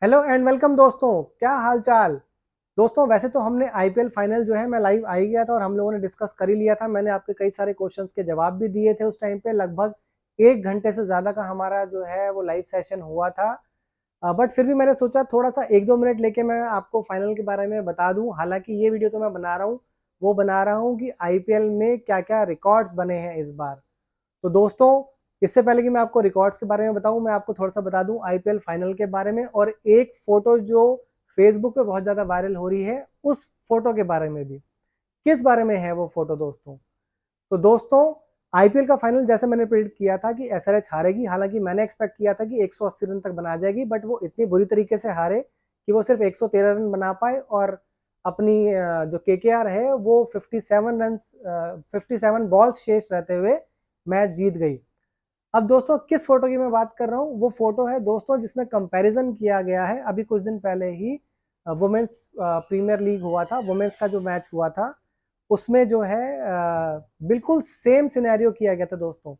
Hello and welcome दोस्तों, क्या हाल चाल। दोस्तों वैसे तो हमने आईपीएल फाइनल जो है मैं लाइव आ ही गया था और हम लोगों ने डिस्कस कर ही लिया था। मैंने आपके कई सारे क्वेश्चंस के जवाब भी दिए थे उस टाइम पे। लगभग 1 घंटे से ज़्यादा का हमारा जो है वो लाइव सेशन हुआ था। बट फिर भी मैंने सोचा थोड़ा सा 1-2 मिनट लेके मैं आपको फाइनल के बारे में बता दूं। हालांकि ये वीडियो तो मैं बना रहा हूँ, वो बना रहा हूँ कि आईपीएल में क्या क्या रिकॉर्ड्स बने हैं इस बार। तो दोस्तों इससे पहले कि मैं आपको रिकॉर्ड्स के बारे में बताऊं, मैं आपको थोड़ा सा बता दूं आईपीएल फाइनल के बारे में और एक फोटो जो फेसबुक पे बहुत ज़्यादा वायरल हो रही है उस फोटो के बारे में भी। किस बारे में है वो फोटो दोस्तों? तो दोस्तों आईपीएल का फाइनल जैसे मैंने प्रेडिक्ट किया था कि एसआरएच हारेगी। हालांकि मैंने एक्सपेक्ट किया था कि 180 रन तक बना जाएगी, बट वो इतनी बुरी तरीके से हारे कि वो सिर्फ 113 रन बना पाए और अपनी जो केकेआर है वो 57 बॉल्स शेष रहते हुए मैच जीत गई। अब दोस्तों किस फोटो की मैं बात कर रहा हूँ, वो फोटो है दोस्तों जिसमें कंपैरिजन किया गया है। अभी कुछ दिन पहले ही वुमेन्स प्रीमियर लीग हुआ था, वुमेन्स का जो मैच हुआ था उसमें जो है बिल्कुल सेम सिनेरियो किया गया था दोस्तों।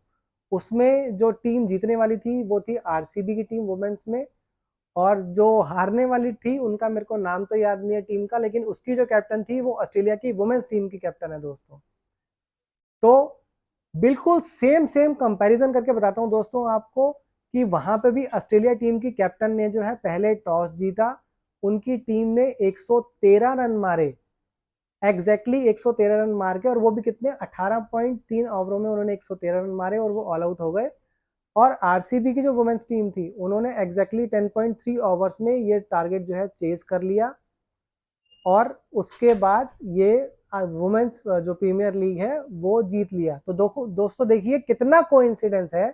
उसमें जो टीम जीतने वाली थी वो थी आरसीबी की टीम वुमेन्स में, और जो हारने वाली थी उनका मेरे को नाम तो याद नहीं है टीम का, लेकिन उसकी जो कैप्टन थी वो ऑस्ट्रेलिया की वुमेन्स टीम की कैप्टन है दोस्तों। तो बिल्कुल सेम सेम कंपैरिजन करके बताता हूं दोस्तों आपको कि वहां पे भी ऑस्ट्रेलिया टीम की कैप्टन ने जो है पहले टॉस जीता। उनकी टीम ने 113 रन मारे, एग्जैक्टली 113 रन मार के, और वो भी कितने 18.3 ओवरों में उन्होंने 113 रन मारे और वो ऑल आउट हो गए। और आरसीबी की जो वुमेन्स टीम थी उन्होंने एग्जैक्टली 10.3 ओवर्स में ये टारगेट जो है चेज कर लिया। और उसके बाद ये वुमेन्स जो प्रीमियर लीग है वो जीत लिया। तो दोस्तों देखिए कितना कोइंसिडेंस है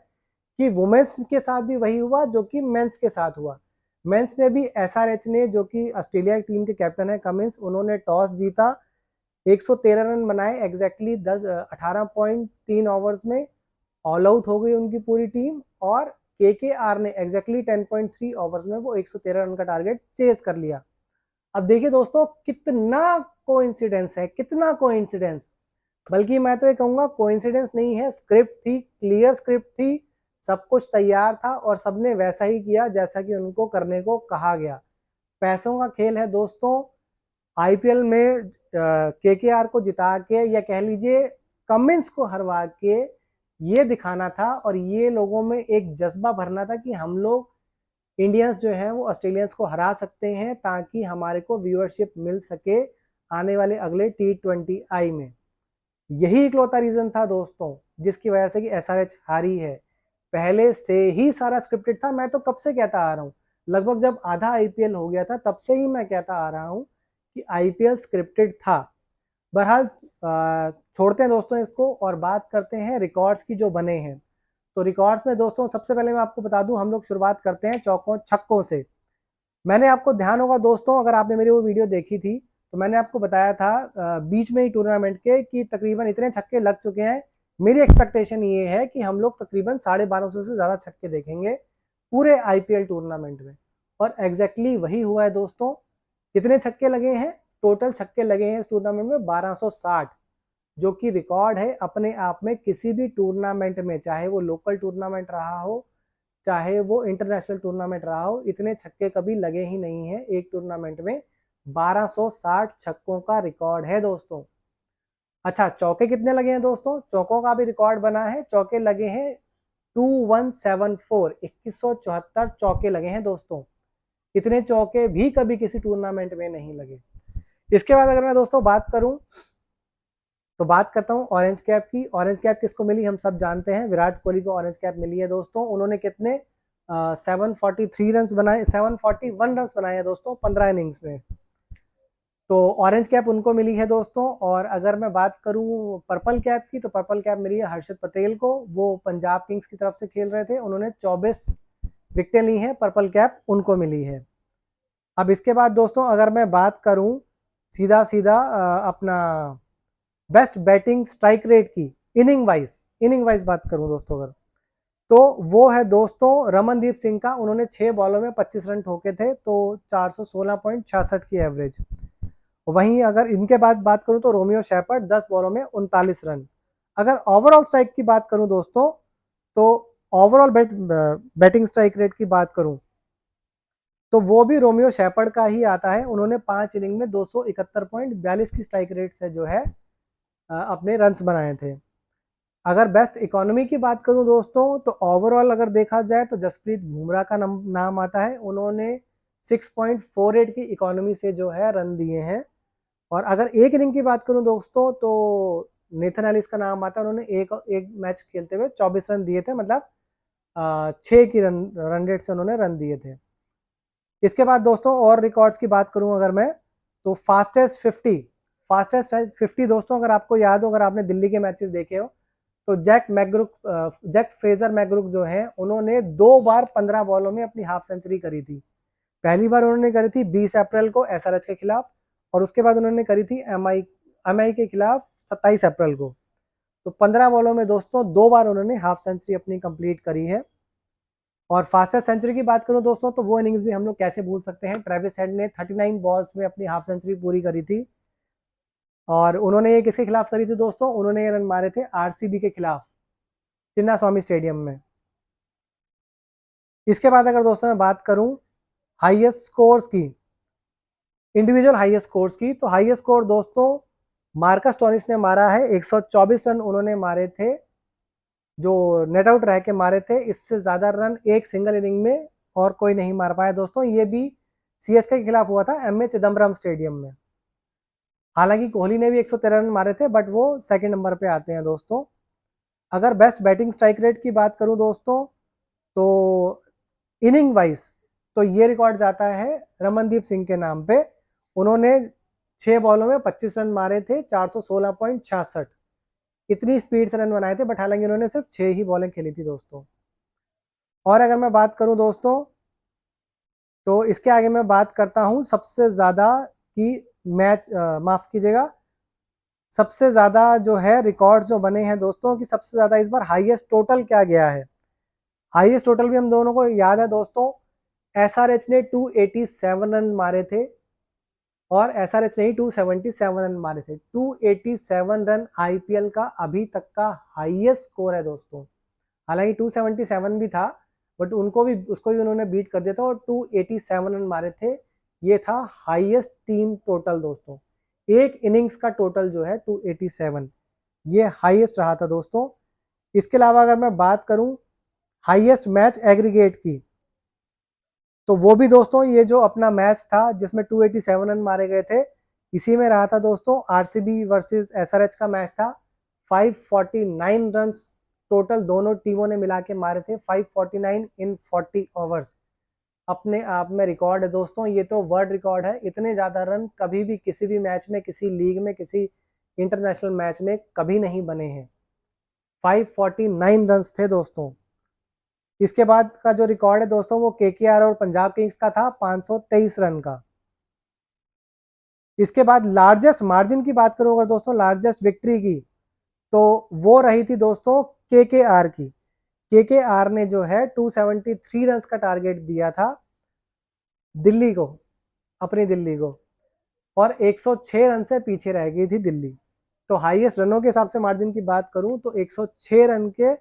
कि वुमेन्स के साथ भी वही हुआ जो कि मेंस के साथ हुआ। मेंस में भी एसआरएच ने, जो कि ऑस्ट्रेलिया टीम के कैप्टन है कमिंस, उन्होंने टॉस जीता, 113 रन बनाए एग्जैक्टली 18.3 ओवर्स में, ऑल आउट हो गई उनकी पूरी टीम। और केकेआर ने एग्जैक्टली 10.3 ओवर्स में वो 113 रन का टारगेट चेज कर लिया। अब देखिए दोस्तों कितना कोइंसिडेंस है, कितना कोइंसिडेंस। बल्कि मैं तो ये कहूंगा कोइंसिडेंस नहीं है, स्क्रिप्ट थी, क्लियर स्क्रिप्ट थी। सब कुछ तैयार था और सबने वैसा ही किया जैसा कि उनको करने को कहा गया। पैसों का खेल है दोस्तों। आईपीएल में केकेआर को जिता के, या कह लीजिए कमिंस को हरवा के, ये दिखाना था और ये लोगों में एक जज्बा भरना था कि हम लोग इंडियंस जो हैं वो ऑस्ट्रेलियंस को हरा सकते हैं, ताकि हमारे को व्यूअरशिप मिल सके आने वाले अगले T20I में। यही इकलौता रीजन था दोस्तों जिसकी वजह से कि एसआरएच हारी है। पहले से ही सारा स्क्रिप्टेड था। मैं तो कब से कहता आ रहा हूँ, लगभग जब आधा आईपीएल हो गया था तब से ही मैं कहता आ रहा हूँ कि आईपीएल स्क्रिप्टेड था। बहरहाल छोड़ते हैं दोस्तों इसको और बात करते हैं रिकॉर्ड्स की जो बने हैं। तो रिकॉर्ड्स में दोस्तों सबसे पहले मैं आपको बता दूं, हम लोग शुरुआत करते हैं चौकों छक्कों से। मैंने आपको ध्यान होगा दोस्तों, अगर आपने मेरी वो वीडियो देखी थी तो मैंने आपको बताया था बीच में ही टूर्नामेंट के कि तकरीबन इतने छक्के लग चुके हैं। मेरी एक्सपेक्टेशन ये है कि हम लोग तकरीबन 1250 से ज़्यादा छक्के देखेंगे पूरे आईपीएल टूर्नामेंट में। और एग्जैक्टली वही हुआ है दोस्तों। कितने छक्के लगे हैं? टोटल छक्के लगे हैं इस टूर्नामेंट में 1260, जो कि रिकॉर्ड है अपने आप में। किसी भी टूर्नामेंट में, चाहे वो लोकल टूर्नामेंट रहा हो चाहे वो इंटरनेशनल टूर्नामेंट रहा हो, इतने छक्के कभी लगे ही नहीं हैं एक टूर्नामेंट में। 1260 छक्कों का रिकॉर्ड है दोस्तों। अच्छा, चौके कितने लगे हैं दोस्तों? चौकों का भी रिकॉर्ड बना है। चौके लगे हैं 2174, 2174 चौके लगे हैं दोस्तों। इतने चौके भी कभी किसी टूर्नामेंट में नहीं लगे। इसके बाद अगर मैं दोस्तों बात करूं तो बात करता हूं ऑरेंज कैप की। ऑरेंज कैप किसको मिली हम सब जानते हैं, विराट कोहली को ऑरेंज कैप मिली है दोस्तों। उन्होंने कितने 743 रन बनाए, 741 रन बनाए हैं दोस्तों 15 इनिंग्स में। तो ऑरेंज कैप उनको मिली है दोस्तों। और अगर मैं बात करूं पर्पल कैप की, तो पर्पल कैप मिली है हर्षित पटेल को। वो पंजाब किंग्स की तरफ से खेल रहे थे, उन्होंने 24 विकेटें ली हैं, पर्पल कैप उनको मिली है। अब इसके बाद दोस्तों अगर मैं बात करूं सीधा सीधा अपना बेस्ट बैटिंग स्ट्राइक रेट की, इनिंग वाइज बात करूं दोस्तों अगर, तो वो है दोस्तों रमनदीप सिंह का। उन्होंने 6 बॉलों में 25 रन ठोके थे, तो 416.66 की एवरेज। वहीं अगर इनके बाद बात करूं तो रोमियो शेफर्ड 10 बॉलों में 39 रन। अगर ओवरऑल स्ट्राइक की बात करूं दोस्तों, तो ओवरऑल बैटिंग स्ट्राइक रेट की बात करूं तो वो भी रोमियो शेपर्ड का ही आता है। उन्होंने 5 इनिंग में 271.42 की स्ट्राइक रेट से जो है अपने रन्स बनाए थे। अगर बेस्ट इकोनॉमी की बात करूं दोस्तों, तो ओवरऑल अगर देखा जाए तो जसप्रीत बुमराह का नाम आता है। उन्होंने 6.48 की इकोनॉमी से जो है रन दिए हैं। और अगर एक इनिंग की बात करूं दोस्तों, तो नेथन एलिस का नाम आता है। उन्होंने एक मैच खेलते हुए 24 रन दिए थे, मतलब 6 की रन रेट से उन्होंने रन दिए थे। इसके बाद दोस्तों और रिकॉर्ड्स की बात करूं अगर मैं, तो फास्टेस्ट 50 दोस्तों, अगर आपको याद हो, अगर आपने दिल्ली के मैचेस देखे हो, तो जैक फ्रेजर मैकग्रुक जो है, उन्होंने 2 बार 15 बॉलों में अपनी हाफ सेंचुरी करी थी। पहली बार उन्होंने करी थी 20 अप्रैल को एसआरएच के खिलाफ, और उसके बाद उन्होंने करी थी एमआई के खिलाफ 27 अप्रैल को। तो 15 बॉलों में दोस्तों 2 बार उन्होंने हाफ सेंचुरी अपनी कंप्लीट करी है। और फास्टेस्ट सेंचुरी की बात करूं दोस्तों, तो वो इनिंग्स भी हम लोग कैसे भूल सकते हैं। ट्रेविस हेड ने 39 बॉल्स में अपनी हाफ सेंचुरी पूरी करी थी। और उन्होंने ये किसके खिलाफ करी थी दोस्तों, उन्होंने ये रन मारे थे आरसीबी के खिलाफ चिन्ना स्वामी स्टेडियम में। इसके बाद अगर दोस्तों मैं बात करूं हाईएस्ट स्कोर्स की, इंडिविजुअल हाईएस्ट स्कोर्स की, तो हाईएस्ट स्कोर दोस्तों मार्कस स्टोनिस ने मारा है। 124 रन उन्होंने मारे थे, जो नेट आउट रह के मारे थे। इससे ज्यादा रन एक सिंगल इनिंग में और कोई नहीं मार पाया दोस्तों। ये भी सीएसके के खिलाफ हुआ था एमए चिदम्बरम स्टेडियम में। हालांकि कोहली ने भी 113 रन मारे थे, बट वो सेकंड नंबर पे आते हैं दोस्तों। अगर बेस्ट बैटिंग स्ट्राइक रेट की बात करूं दोस्तों, तो इनिंग वाइज तो ये रिकॉर्ड जाता है रमनदीप सिंह के नाम पे। उन्होंने 6 बॉलों में 25 रन मारे थे, 416.66 इतनी स्पीड से रन बनाए थे। बट हालांकि उन्होंने सिर्फ 6 ही बॉलें खेली थी दोस्तों। और अगर मैं बात करूं दोस्तों, तो इसके आगे मैं बात करता हूं सबसे ज्यादा की माफ कीजिएगा, सबसे ज्यादा जो है रिकॉर्ड जो बने हैं दोस्तों, कि सबसे ज्यादा इस बार हाईएस्ट टोटल क्या गया है। हाईएस्ट टोटल भी हम दोनों को याद है दोस्तों, एसआरएच ने 287 रन मारे थे, और एसआरएच ने 277 रन मारे थे। 287 रन आईपीएल का अभी तक का हाईएस्ट स्कोर है दोस्तों। हालांकि 277 भी था, बट उसको भी उन्होंने बीट कर दिया था, और 287 रन मारे थे। ये था हाईएस्ट टीम टोटल दोस्तों। एक इनिंग्स का टोटल जो है 287, ये हाईएस्ट रहा था दोस्तों। इसके अलावा अगर मैं बात करूं हाईएस्ट मैच एग्रीगेट की, तो वो भी दोस्तों ये जो अपना मैच था जिसमें 287 रन मारे गए थे, इसी में रहा था दोस्तों। आरसीबी वर्सेस एसआरएच का मैच था। 549 रन टोटल दोनों टीमों ने मिला के मारे थे, 549 इन 40 ओवर्स। अपने आप में रिकॉर्ड है दोस्तों, ये तो वर्ल्ड रिकॉर्ड है। इतने ज्यादा रन कभी भी किसी भी मैच में, किसी लीग में, किसी इंटरनेशनल मैच में कभी नहीं बने हैं। 549 रन थे दोस्तों। इसके बाद का जो रिकॉर्ड है दोस्तों, वो केकेआर और पंजाब किंग्स का था 523 रन का। इसके बाद लार्जेस्ट मार्जिन की बात करूं अगर दोस्तों, लार्जेस्ट विक्ट्री की, तो वो रही थी दोस्तों केकेआर की। केकेआर ने जो है 273 रन का टारगेट दिया था दिल्ली को, अपनी दिल्ली को, और 106 रन से पीछे रह गई थी दिल्ली। तो हाईएस्ट रनों के हिसाब से मार्जिन की बात करूं तो 106 रन के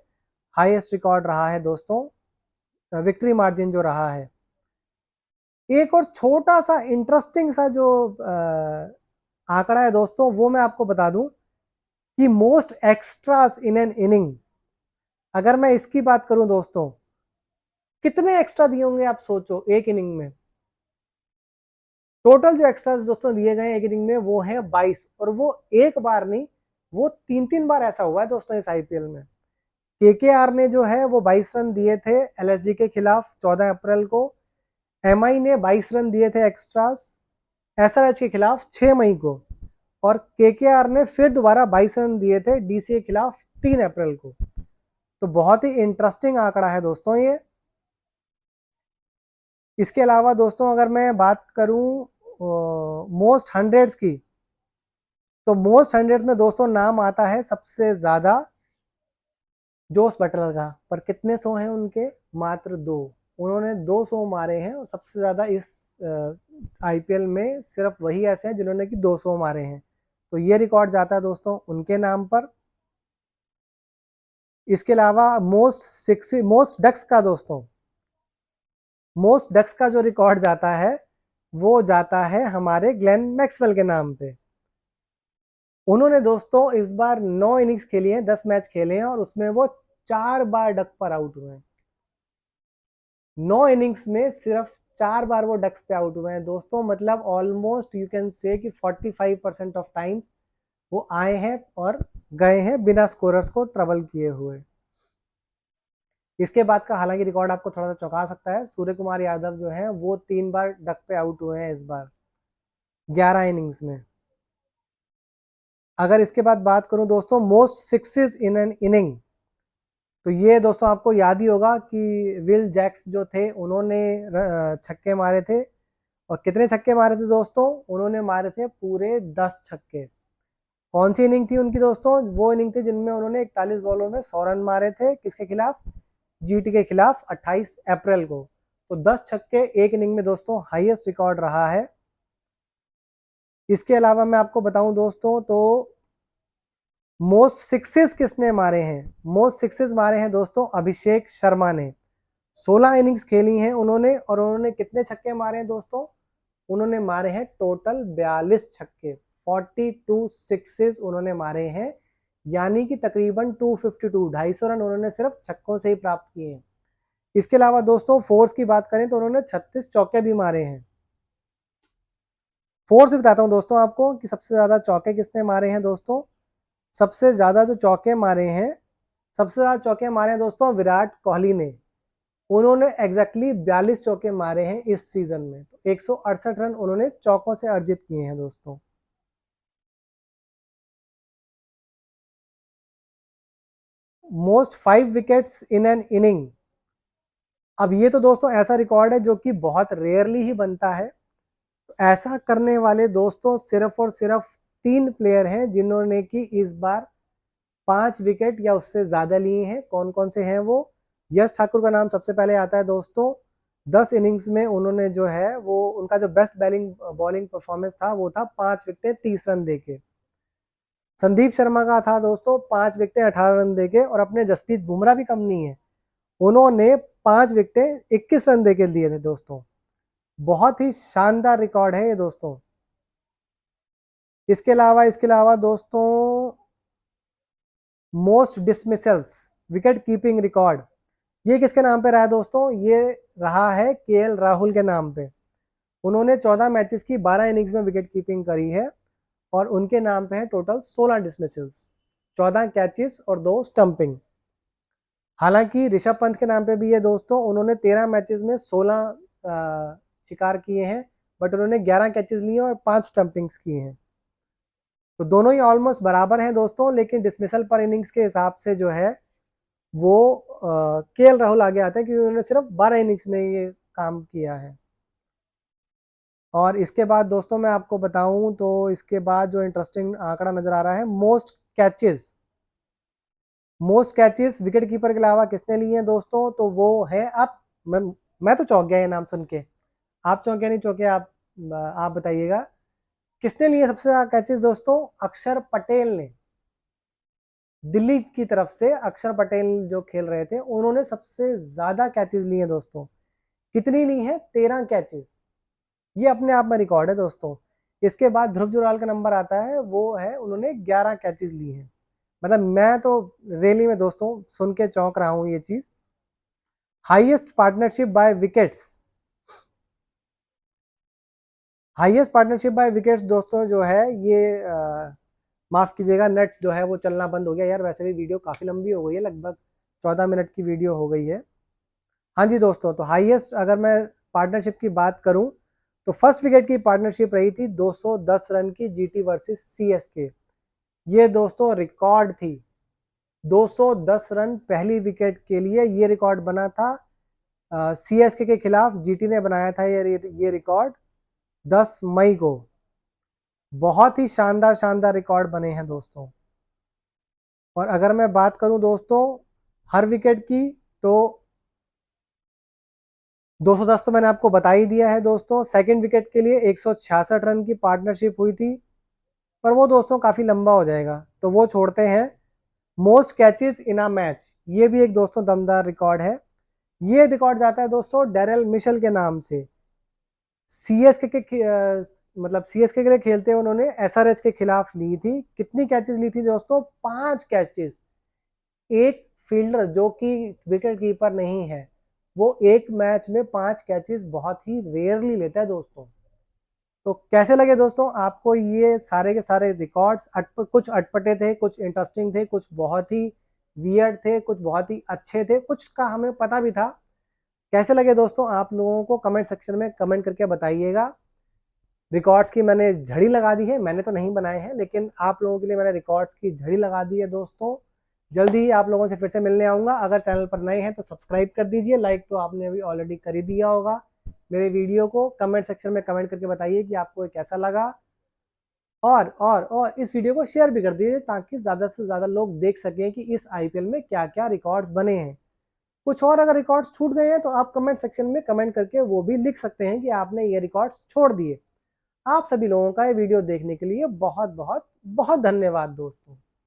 हाईएस्ट रिकॉर्ड रहा है दोस्तों, विक्ट्री मार्जिन जो रहा है। एक और छोटा सा इंटरेस्टिंग सा जो आंकड़ा है दोस्तों, वो मैं आपको बता दूं कि most extras in an inning, अगर मैं इसकी बात करूं दोस्तों, कितने एक्स्ट्रा दिए होंगे आप सोचो एक इनिंग में। टोटल जो एक्स्ट्रा दोस्तों दिए गए एक इनिंग में वो है 22, और वो एक बार नहीं, वो 3 बार ऐसा हुआ है दोस्तों इस आईपीएल में। केकेआर ने जो है वो 22 रन दिए थे एलएसजी के खिलाफ 14 अप्रैल को। एमआई ने 22 रन दिए थे एक्स्ट्रास एसआरएच के खिलाफ 6 मई को, और केकेआर ने फिर दोबारा 22 रन दिए थे डीसी के खिलाफ 3 अप्रैल को। तो बहुत ही इंटरेस्टिंग आंकड़ा है दोस्तों ये। इसके अलावा दोस्तों अगर मैं बात करूं मोस्ट हंड्रेड्स की, तो मोस्ट हंड्रेड्स में दोस्तों नाम आता है सबसे ज्यादा जोस बटलर का। पर कितने सौ हैं उनके, मात्र 2। उन्होंने 200 मारे हैं, और सबसे ज्यादा इस आईपीएल में सिर्फ वही ऐसे हैं जिन्होंने कि 200 मारे हैं। तो ये रिकॉर्ड जाता है दोस्तों उनके नाम पर। इसके अलावा मोस्ट डक्स का दोस्तों, मोस्ट डक्स का जो रिकॉर्ड जाता है वो जाता है हमारे ग्लेन मैक्सवेल के नाम पे। उन्होंने दोस्तों इस बार 9 इनिंग्स खेली हैं, 10 मैच खेले हैं और उसमें वो 4 बार डक पर आउट हुए हैं। 9 इनिंग्स में सिर्फ 4 बार वो डक्स पे आउट हुए हैं दोस्तों, मतलब ऑलमोस्ट यू कैन से कि 45% ऑफ टाइम्स वो आए हैं और गए हैं बिना स्कोरर्स को ट्रबल किए हुए। इसके बाद का हालांकि रिकॉर्ड आपको थोड़ा सा चौंका सकता है, सूर्य कुमार यादव जो हैं वो 3 बार डक पे आउट हुए हैं इस बार 11 इनिंग्स में। अगर इसके बाद बात करूं दोस्तों most sixes in an inning, तो ये दोस्तों आपको याद ही होगा कि विल जैक्स जो थे उन्होंने छक्के मारे थे। और कितने छक्के मारे थे दोस्तों? उन्होंने मारे थे पूरे 10 छक्के। कौन सी इनिंग थी उनकी दोस्तों? वो इनिंग थी जिनमें उन्होंने 41 बॉलों में 100 रन मारे थे। किसके खिलाफ? जीटी के खिलाफ 28 अप्रैल को। तो 10 छक्के एक इनिंग में दोस्तों हाईएस्ट रिकॉर्ड रहा है। इसके अलावा मैं आपको बताऊं दोस्तों तो मोस्ट सिक्सेस किसने मारे हैं? मोस्ट सिक्सेस मारे हैं दोस्तों अभिषेक शर्मा ने। 16 इनिंग्स खेली हैं उन्होंने और उन्होंने कितने छक्के मारे हैं दोस्तों? उन्होंने मारे हैं टोटल 42 छक्के, 42 सिक्सेस उन्होंने मारे हैं, यानी कि तकरीबन 252 250 रन उन्होंने सिर्फ छक्कों से ही प्राप्त किए हैं। इसके अलावा दोस्तों फोर्स की बात करें तो उन्होंने 36 चौके भी मारे हैं। फोर्स भी बताता हूं दोस्तों आपको कि सबसे ज्यादा चौके किसने मारे हैं दोस्तों। सबसे ज्यादा जो चौके मारे हैं, सबसे ज्यादा चौके मारे हैं दोस्तों विराट कोहली ने। उन्होंने एग्जैक्टली 42 चौके मारे हैं इस सीजन में। तो 168 रन उन्होंने चौकों से अर्जित किए हैं दोस्तों। Most 5 wickets in an inning, अब ये तो दोस्तों ऐसा रिकॉर्ड है जो कि बहुत रेयरली ही बनता है। तो ऐसा करने वाले दोस्तों सिर्फ और सिर्फ 3 प्लेयर हैं जिन्होंने कि इस बार 5 विकेट या उससे ज्यादा लिए हैं। कौन कौन से हैं वो? यश ठाकुर का नाम सबसे पहले आता है दोस्तों। 10 इनिंग्स में उन्होंने जो है वो उनका जो बेस्ट बॉलिंग परफॉर्मेंस था वो था 5 विकेट 30 रन देके। संदीप शर्मा का था दोस्तों 5 विकेट 18 रन देके, और अपने जसप्रीत बुमराह भी कम नहीं है, उन्होंने 5 विकेट 21 रन देके दिए थे दोस्तों। बहुत ही शानदार रिकॉर्ड है ये दोस्तों। इसके अलावा दोस्तों most dismissals wicket keeping record, ये किसके नाम पे रहा है दोस्तों? ये रहा है केएल राहुल के नाम पे। उन्होंने 14 मैचेस की 12 इनिंग्स में विकेट कीपिंग करी है और उनके नाम पे है टोटल 16 डिसमिसल्स, 14 कैचेस और 2 स्टंपिंग। हालांकि ऋषभ पंत के नाम पे भी है दोस्तों, उन्होंने 13 मैचेस में 16 शिकार किए हैं, बट उन्होंने 11 कैचेस लिए और 5 स्टंपिंग्स किए हैं। तो दोनों ही ऑलमोस्ट बराबर हैं दोस्तों, लेकिन डिसमिसल पर इनिंग्स के हिसाब से जो है वो केएल राहुल आगे आते हैं क्योंकि उन्होंने सिर्फ 12 इनिंग्स में ये काम किया है। और इसके बाद दोस्तों मैं आपको बताऊं तो इसके बाद जो इंटरेस्टिंग आंकड़ा नजर आ रहा है मोस्ट कैचेस विकेट कीपर के अलावा किसने लिए हैं दोस्तों? तो वो है आप, मैं तो चौंक गया ये नाम सुन के। आप चौंके नहीं चौंके? आप बताइएगा किसने लिए सबसे ज्यादा कैचेस दोस्तों? अक्षर पटेल ने। दिल्ली की तरफ से अक्षर पटेल जो खेल रहे थे उन्होंने सबसे ज्यादा कैचेस लिए दोस्तों। कितनी ली हैं? 13 कैचेस। ये अपने आप में रिकॉर्ड है दोस्तों। इसके बाद ध्रुव जुराल का नंबर आता है, वो है उन्होंने 11 कैचेस ली हैं। मतलब मैं तो रैली में दोस्तों सुन के चौंक रहा हूं ये चीज। Highest partnership by wickets, highest partnership by wickets दोस्तों जो है ये माफ कीजिएगा नेट जो है वो चलना बंद हो गया यार। वैसे भी वीडियो काफी लंबी हो गई है, लगभग 14 मिनट की वीडियो हो गई है। हाँ जी दोस्तों, तो हाईएस्ट अगर मैं पार्टनरशिप की बात करूं तो फर्स्ट विकेट की पार्टनरशिप रही थी 210 रन की जीटी वर्सेस सीएसके। ये दोस्तों रिकॉर्ड थी। 210 रन पहली विकेट के लिए ये रिकॉर्ड बना था। सीएसके के खिलाफ जीटी ने बनाया था ये रिकॉर्ड 10 मई को। बहुत ही शानदार शानदार रिकॉर्ड बने हैं दोस्तों। और अगर मैं बात करूं दोस्तों हर विकेट की, तो 210 तो मैंने आपको बता ही दिया है दोस्तों। सेकंड विकेट के लिए 166 रन की पार्टनरशिप हुई थी, पर वो दोस्तों काफी लंबा हो जाएगा तो वो छोड़ते हैं। Most catches in a match, ये भी एक दोस्तों दमदार रिकॉर्ड है। ये रिकॉर्ड जाता है दोस्तों डेरेल मिशेल के नाम से। सीएसके के मतलब सीएसके के लिए खेलते हैं, उन्होंने एसआरएच के खिलाफ ली थी। कितनी कैचेस ली थी दोस्तों? 5 कैचेस। एक फील्डर जो कि विकेट कीपर नहीं है, वो एक मैच में 5 कैचेस बहुत ही रेयरली लेता है दोस्तों। तो कैसे लगे दोस्तों आपको ये सारे के सारे रिकॉर्ड्स? कुछ अटपटे थे, कुछ इंटरेस्टिंग थे, कुछ बहुत ही वियर्ड थे, कुछ बहुत ही अच्छे थे, कुछ का हमें पता भी था। कैसे लगे दोस्तों आप लोगों को? कमेंट सेक्शन में कमेंट करके बताइएगा। रिकॉर्ड्स की मैंने झड़ी लगा दी है, मैंने तो नहीं बनाए हैं, लेकिन आप लोगों के लिए मैंने रिकॉर्ड्स की झड़ी लगा दी है दोस्तों। जल्दी ही आप लोगों से फिर से मिलने आऊँगा। अगर चैनल पर नए हैं तो सब्सक्राइब कर दीजिए, लाइक तो आपने अभी ऑलरेडी कर ही दिया होगा। मेरे वीडियो को कमेंट सेक्शन में कमेंट करके बताइए कि आपको ये कैसा लगा, और इस वीडियो को शेयर भी कर दीजिए ताकि ज़्यादा से ज़्यादा लोग देख सकें कि इस आईपीएल में क्या क्या रिकॉर्ड्स बने हैं। कुछ और अगर रिकॉर्ड्स छूट गए हैं तो आप कमेंट सेक्शन में कमेंट करके वो भी लिख सकते हैं कि आपने ये रिकॉर्ड्स छोड़ दिए। आप सभी लोगों का ये वीडियो देखने के लिए बहुत बहुत बहुत धन्यवाद दोस्तों।